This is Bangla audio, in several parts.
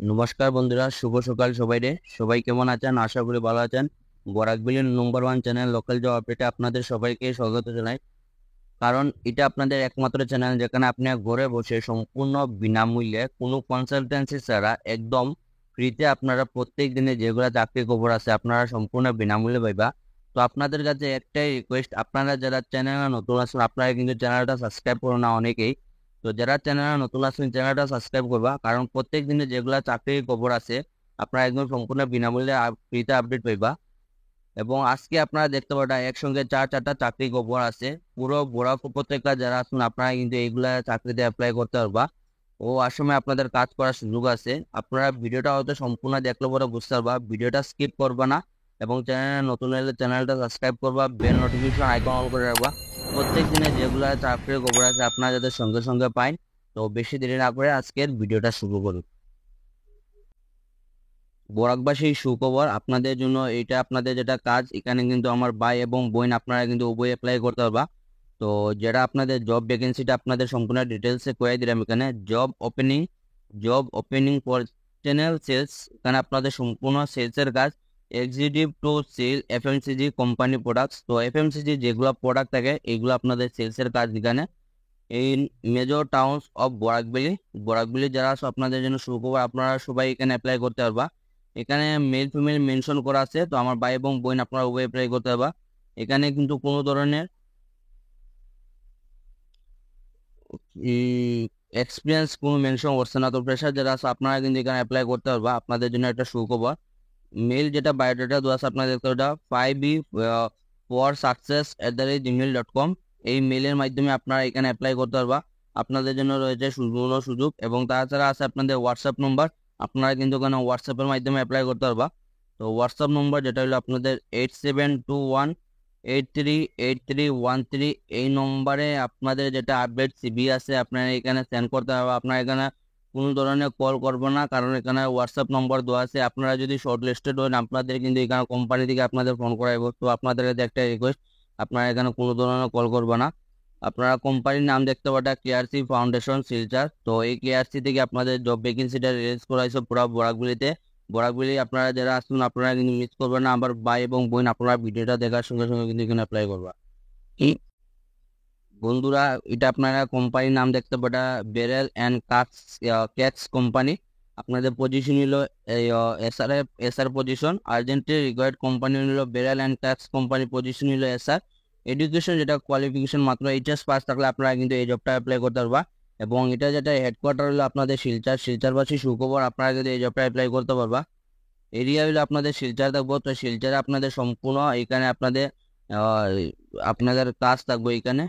নমস্কার বন্ধুরা, শুভ সকাল সবাইরে। সবাই কেমন আছেন? আশা করি ভালো আছেন। বরাকবিলির নম্বর 1 চ্যানেল লোকাল জব আপডেটে আপনাদের সবাইকে স্বাগত জানাই। কারণ এটা আপনাদের একমাত্র চ্যানেল যেখানে আপনি ঘরে বসে সম্পূর্ণ বিনামূল্যে কোনো কনসালটেন্সি ছাড়া একদম ফ্রিতে আপনারা প্রত্যেক দিনে যেগুলো চাকরি খবর আছে আপনারা সম্পূর্ণ বিনামূল্যে পাইবা। তো আপনাদের কাছে একটাই রিকোয়েস্ট, আপনারা যারা চ্যানেলে নতুন আছেন আপনারা কিন্তু চ্যানেলটা সাবস্ক্রাইব করুন না অনেকেই। তো যারা চ্যানেলে নতুন আছেন চ্যানেলটা সাবস্ক্রাইব করবা, কারণ প্রত্যেক দিনে যেগুলা চাকরির খবর আছে আপনারা একদম সম্পূর্ণ বিনামূল্যে ফ্রিতে আপডেট পাইবা। এবং আজকে আপনারা দেখতে পাবেন একসঙ্গে চারটা চাকরি খবর আছে। পুরো বরাক উপত্যকা যারা আছেন আপনারা কিন্তু এইগুলা চাকরিতে অ্যাপ্লাই করতে পারবা ও আসামে আপনাদের কাজ করার সুযোগ আছে। আপনারা ভিডিওটা হয়তো সম্পূর্ণ দেখলে পরে বুঝতে পারবা, ভিডিওটা স্কিপ করবা না। এবং চ্যানেলে নতুন হলে চ্যানেলটা সাবস্ক্রাইব করবা, বেল নোটিফিকেশন আইকন অন করে রাখবা। প্রত্যেক দিনে যেগুলা চাকরির খবর আছে আপনারা যাতে সঙ্গে সঙ্গে পাইন। তো বেশি দেরি না করে আজকের ভিডিওটা শুরু করুন। বরাকবাসী সুখবর আপনাদের জন্য, এটা আপনাদের যেটা কাজ এখানে কিন্তু আমার ভাই এবং বোন আপনারা কিন্তু উভয় অ্যাপ্লাই করতে পারবা। তো যেটা আপনাদের জব ভ্যাকেন্সিটা আপনাদের সম্পূর্ণ ডিটেলসে করে দিলাম। এখানে job opening for channel sales, এখানে আপনাদের সম্পূর্ণ সেলসের কাজ। Executive to sell FMCG company products. তো এফএমসিজি যেগুলো প্রোডাক্ট থাকে এইগুলো আপনাদের সেলসের কাজ এখানে এই মেজর টাউনস অফ বরাকবিলি যারা আছে আপনাদের জন্য সুখবর, আপনারা সবাই এখানে অ্যাপ্লাই করতে পারবা। এখানে মেল ফিমেল মেনশন করা আছে, তো আমার ভাই এবং বোন আপনারা উভয় অ্যাপ্লাই করতে পারবা। এখানে কিন্তু কোনো ধরনের এক্সপিরিয়েন্স কোনো মেনশন করছে না। তো ফ্রেশার যারা আছে আপনারা কিন্তু এখানে অ্যাপ্লাই করতে পারবা, আপনাদের জন্য একটা সুখবর। মেল যেটা বায়োডাটা দেওয়া আছে আপনাদের দেখতে ওটা 5b4success@gmail.com, এই মেলের মাধ্যমে আপনারা এখানে অ্যাপ্লাই করতে পারবা। আপনাদের জন্য রয়েছে সুবর্ণ সুযোগ। এবং তাছাড়া আছে আপনাদের হোয়াটসঅ্যাপ নম্বর, আপনারা কিন্তু ওখানে হোয়াটসঅ্যাপের মাধ্যমে অ্যাপ্লাই করতে পারবা। তো হোয়াটসঅ্যাপ নম্বর যেটা হলো আপনাদের 8721838313, এই নম্বরে আপনাদের যেটা আপডেট সিভি আছে আপনারা এখানে সেন্ড করতে হবে। আপনারা এখানে কোনো ধরনের কল করবো না, কারণ এখানে হোয়াটসঅ্যাপ নম্বর দেওয়া আছে। আপনারা যদি শর্ট লিস্টেড হন আপনাদের কিন্তু এখানে কোম্পানি থেকে আপনাদের ফোন করাইব। তো আপনাদের কাছে একটা রিকোয়েস্ট, আপনারা এখানে কোনো ধরনের কল করবো না। আপনারা কোম্পানির নাম দেখতে পাটা কেআরসি ফাউন্ডেশন শিলচর। তো এই কেআরসি থেকে আপনাদের জব ভ্যাকেন্সিটা রিলিজ করা হয়েছে পুরো বরাকবিলি আপনারা যারা আসুন আপনারা কিন্তু মিস করবেন না। আবার ভাই এবং বোন আপনারা ভিডিওটা দেখার সঙ্গে সঙ্গে কিন্তু এখানে অ্যাপ্লাই করবা। বন্ধুরা, এটা আপনারা কোম্পানির নাম দেখতে পাটা বেরেল অ্যান্ড ক্যাক্স কোম্পানি। আপনাদের পজিশন হলো SR position, urgently required company হলো বেরেল অ্যান্ড ক্যাক্স কোম্পানি, পজিশন হলো এসআর। এডুকেশন যেটা কোয়ালিফিকেশন মাত্র এইচএস পাস থাকলে আপনারা কিন্তু এই জবটা অ্যাপ্লাই করতে পারবা। এবং এটা যেটা হেডকোয়ার্টার হলো আপনাদের শিলচরবাসী সুখবর, আপনারা কিন্তু এই জবটা অ্যাপ্লাই করতে পারবা। এরিয়া হলো আপনাদের শিলচর থাকবো। তো শিলচরে আপনাদের সম্পূর্ণ এখানে আপনাদের কাজ থাকবো। এখানে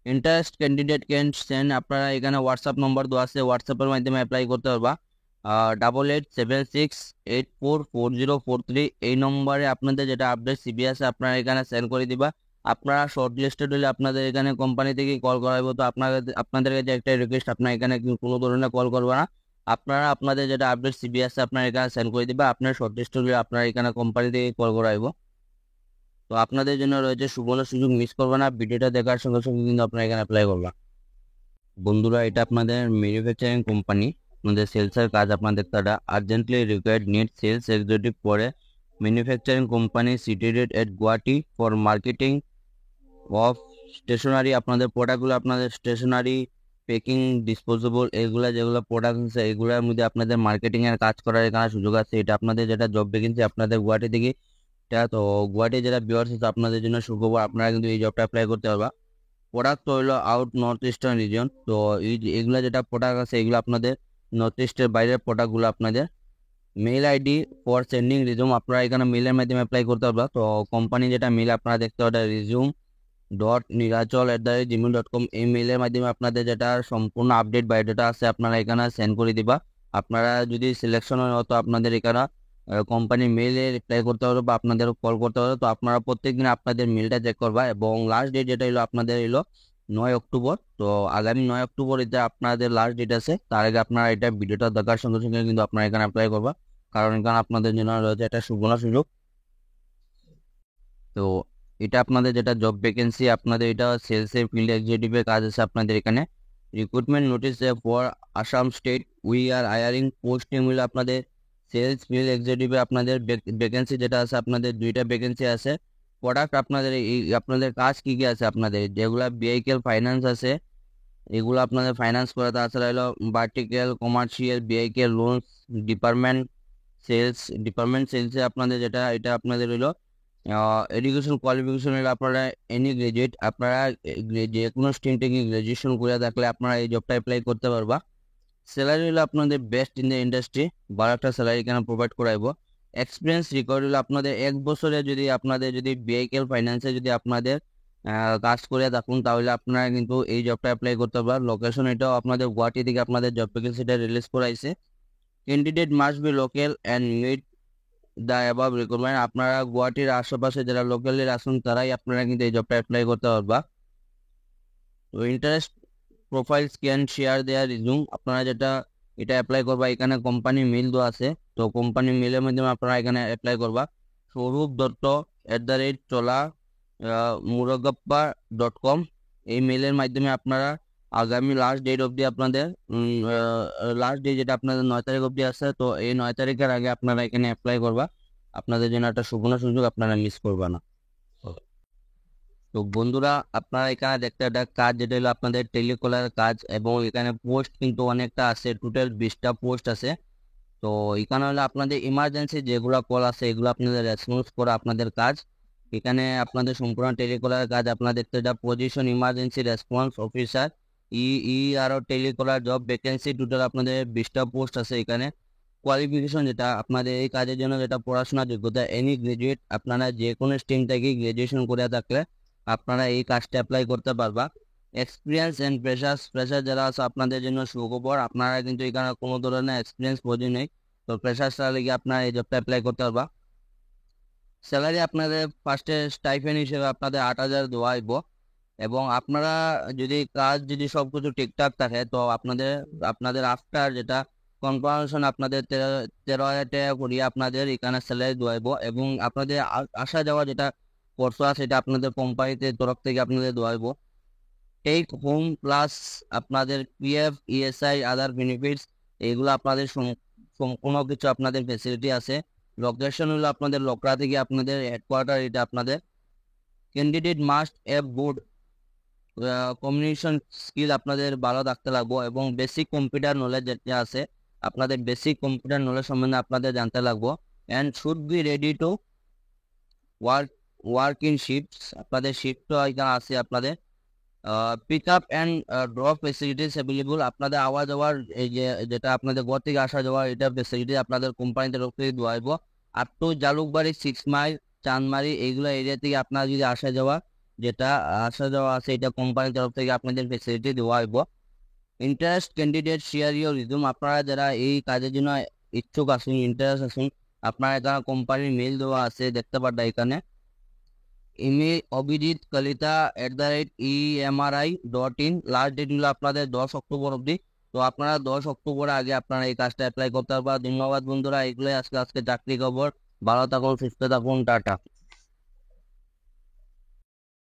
ইন্টারেস্ট ক্যান্ডিডেট ক্যান সেন্ড, আপনারা এখানে হোয়াটসঅ্যাপ নম্বর দেওয়া আছে, হোয়াটসঅ্যাপের মাধ্যমে অ্যাপ্লাই করতে পারবা। 8876844043, এই নম্বরে আপনাদের যেটা আপডেট সিবি আছে আপনারা এখানে সেন্ড করে দিবা। আপনারা শর্ট লিস্টেড হলে আপনাদের এখানে কোম্পানি থেকে কল করা হবে। তো আপনাদের কাছে একটা রিকোয়েস্ট, আপনারা এখানে কোনো ধরনের কল করবে না। আপনারা আপনাদের যেটা আপডেট সিবি আছে আপনারা এখানে সেন্ড করে দিবা। আপনার শর্ট লিস্টেড হলে আপনারা এখানে কোম্পানি থেকে কল করা হবে। তো আপনাদের জন্য রয়েছে সুবর্ণ সুযোগ, মিস করবে না। ভিডিওটা দেখার সঙ্গে সঙ্গে কিন্তু আপনারা এখানে অ্যাপ্লাই করবা। বন্ধুরা, এটা আপনাদের ম্যানুফ্যাকচারিং কোম্পানি, আপনাদের সেলসের কাজ। আপনাদের তারা urgently required need sales executive পরে manufacturing company situated at Guwahati for marketing of stationery. আপনাদের প্রোডাক্টগুলো আপনাদের স্টেশনারি, প্যাকিং, ডিসপোজেবল, এগুলা যেগুলো প্রোডাক্ট আছে এগুলোর মধ্যে আপনাদের মার্কেটিং এর কাজ করার এখানে সুযোগ আছে। এটা আপনাদের যেটা জব ভ্যাকেন্সি আপনাদের গুয়াহাটি থেকে। তো গুয়াহাটি যেটা ভিউয়ার্স আছে আপনাদের জন্য সুখবর, আপনারা কিন্তু এই জবটা অ্যাপ্লাই করতে পারবা। প্রোডাক্ট হইলো আউট নর্থ ইস্টার্ন রিজন। তো এগুলা যেটা প্রোডাক্ট আছে এগুলো আপনাদের নর্থ ইস্টের বাইরের প্রোডাক্টগুলো আপনাদের। Mail ID for sending resume, আপনারা এখানে মেলের মাধ্যমে অ্যাপ্লাই করতে পারবা। তো কোম্পানি যেটা মেল আপনারা দেখতে পাবেন resume.nirachal@gmail.com, এই মেলের মাধ্যমে আপনাদের যেটা সম্পূর্ণ আপডেট বায়োডাটা আছে আপনারা এখানে সেন্ড করে দিবা। আপনারা যদি সিলেকশন হয় তো আপনাদের এখানে কোম্পানি মেলে রিপ্লাই করতে হবে বা আপনাদের কল করতে হবে। তো আপনারা প্রত্যেকদিন আপনাদের মেলটা চেক করবা। এবং লাস্ট ডেট যেটা হলো আপনাদের হলো 9 অক্টোবর। তো আগামী 9 অক্টোবর এটা আপনাদের লাস্ট ডেট আছে। তার আগে আপনারা এটা ভিডিওটা দেখার সঙ্গে সঙ্গে কিন্তু আপনারা এখানে অ্যাপ্লাই করবা, কারণ এখানে আপনাদের জন্য রয়েছে একটা সুবর্ণ সুযোগ। তো এটা আপনাদের যেটা জব ভ্যাকেন্সি আপনাদের এটা সেলস এর ফিল্ড এক্সিকিউটিভের কাজ আছে আপনাদের এখানে। Recruitment notice for Assam state we are hiring post name হলো আপনাদের সেলস ফিল্ড এক্সিকিউটিভে আপনাদের ভ্যাকেন্সি যেটা আছে আপনাদের 2টা ভ্যাকেন্সি আছে। প্রোডাক্ট আপনাদের এই আপনাদের কাজ কি কি আছে আপনাদের যেগুলা ভেহিকেল ফাইন্যান্স আছে এগুলো আপনাদের ফাইন্যান্স করে, তাছাড়া হলো vertical commercial vehicle loans department সেলসে আপনাদের যেটা এটা আপনাদের হলো এডুকেশন কোয়ালিফিকেশন হলো আপনারা এনি গ্রাজুয়েট, আপনারা যে কোনো স্ট্রিম থেকে গ্রাজুয়েশন করে থাকলে আপনারা এই জবটা অ্যাপ্লাই করতে পারবা। স্যালারি হলো আপনাদের বেস্ট ইন দ্য ইন্ডাস্ট্রি, ভালো একটা স্যালারি কেন প্রোভাইড করাইব। এক্সপিরিয়েন্স রেকর্ড হলো আপনাদের 1 বছরে যদি আপনাদের যদি ভেহিকেল ফাইন্যান্সে যদি আপনাদের কাজ করে থাকুন তাহলে আপনারা কিন্তু এই জবটা অ্যাপ্লাই করতে পারবেন। লোকেশন এটাও আপনাদের গুয়াহাটি থেকে আপনাদের জব ভ্যাকেন্সিটা রিলিজ করাইছে। Candidate must be local and meet the above requirement, আপনারা গুয়াহাটির আশেপাশে যারা লোকালের আছেন তারাই আপনারা কিন্তু এই জবটা অ্যাপ্লাই করতে পারবা। তো interest profiles can share there resume, আপনারা যেটা এটা অ্যাপ্লাই করবা এখানে কোম্পানি মেল দেওয়া আছে, তো কোম্পানি মেলের মাধ্যমে আপনারা এখানে অ্যাপ্লাই করবা। স্বরূপ দত্ত @chola murugappa.com এই মেলের মাধ্যমে আপনারা আগামী লাস্ট ডেট অবধি আপনাদের লাস্ট ডে যেটা আপনাদের 9 তারিখ অবধি আছে, তো এই 9 তারিখের আগে আপনারা এখানে অ্যাপ্লাই করবা। আপনাদের জন্য একটা সুবর্ণ সুযোগ, আপনারা মিস করবা না। তো বন্ধুরা আপনারা এখানে দেখতে একটা কাজ যেটা হলো আপনাদের টেলিকলার কাজ, এবং এখানে পোস্ট কিন্তু অনেকটা আছে, টোটাল 20টা পোস্ট আছে। তো এখানে হলো আপনাদের ইমার্জেন্সি যেগুলো কল আছে এগুলো আপনাদের রেসপন্স করা আপনাদের কাজ। এখানে আপনাদের সম্পূর্ণ টেলিকলার কাজ আপনারা দেখতে এটা পজিশন ইমার্জেন্সি রেসপন্স অফিসার আরও টেলিকলার জব ভ্যাকেন্সি, টোটাল আপনাদের 20টা পোস্ট আছে। এখানে কোয়ালিফিকেশন যেটা আপনাদের এই কাজের জন্য যেটা পড়াশোনার যোগ্যতা এনি গ্রাজুয়েট, আপনারা যে কোনো স্ট্রিম থেকে গ্রাজুয়েশন করে থাকলে আপনারা এই কাজটা অ্যাপ্লাই করতে পারবা। এক্সপিরিয়েন্স অ্যান্ড ফ্রেশার যারা আছে আপনাদের জন্য সুখবর, আপনারা কিন্তু এখানে কোনো ধরনের এক্সপিরিয়েন্স প্রয়োজন নেই, তো ফ্রেশার্সরা লেগে আপনারা এই জবটা অ্যাপ্লাই করতে পারবা। স্যালারি আপনাদের ফার্স্টে স্টাইফেন্ড হিসেবে আপনাদের 8,000 দেওয়া হইব, এবং আপনারা যদি কাজ যদি সব কিছু ঠিকঠাক থাকে তো আপনাদের আপনাদের আফটার যেটা কনফার্মেশন আপনাদের 13,000 টাকা করিয়ে আপনাদের এখানে স্যালারি দেওয়া হইব, এবং আপনাদের আসা যাওয়া যেটা খরচ আছে সেটা আপনাদের কোম্পানিতে তরফ থেকে আপনাদের দেওয়া হইব। টেক হোম প্লাস আপনাদের পিএফ ইএসআই আদার বেনিফিটস এইগুলো আপনাদের সম্পূর্ণ কিছু আপনাদের ফেসিলিটি আছে। লোকেশন হলো আপনাদের লোকরা থেকে আপনাদের হেডকোয়ার্টার, এটা আপনাদের। Candidate must have good communication skill আপনাদের ভালো থাকতে লাগবো, এবং বেসিক কম্পিউটার নলেজ যেটা আছে আপনাদের বেসিক কম্পিউটার নলেজ সম্বন্ধে আপনাদের জানতে লাগবো। And should be ready to work in shifts, আপনাদের শিফট এখানে আছে আপনাদের। Pick up and drop facilities available, আপনাদের আওয়া যাওয়ার এই যেটা আপনাদের ঘর থেকে আসা যাওয়ার এটা ফেসিলিটি আপনাদের কোম্পানি তরফ থেকে দেওয়া হইব। আপ টু জালুকবাড়ি 6 মাইল চাঁদমারি এইগুলো এরিয়া থেকে আপনারা যদি আসা যাওয়া আছে এটা কোম্পানির তরফ থেকে আপনাদের ফেসিলিটি দেওয়া হইব। Interest candidate share your resume, আপনারা যারা এই কাজের জন্য ইচ্ছুক আছেন ইন্টারেস্ট আছেন আপনারা এখানে কোম্পানির মেল দেওয়া আছে দেখতে পারবেন এখানে। Email Abhijit Kalita @emri.in, last date হলো আপনাদের 10 অক্টোবর অবধি, তো আপনারা 10 অক্টোবর আগে আপনারা এই কাজটা অ্যাপ্লাই করতে পারবেন। ধন্যবাদ বন্ধুরা, এগুলোই আজকে চাকরি খবর। ভালো থাকুন, সুস্থ থাকুন, টাটা।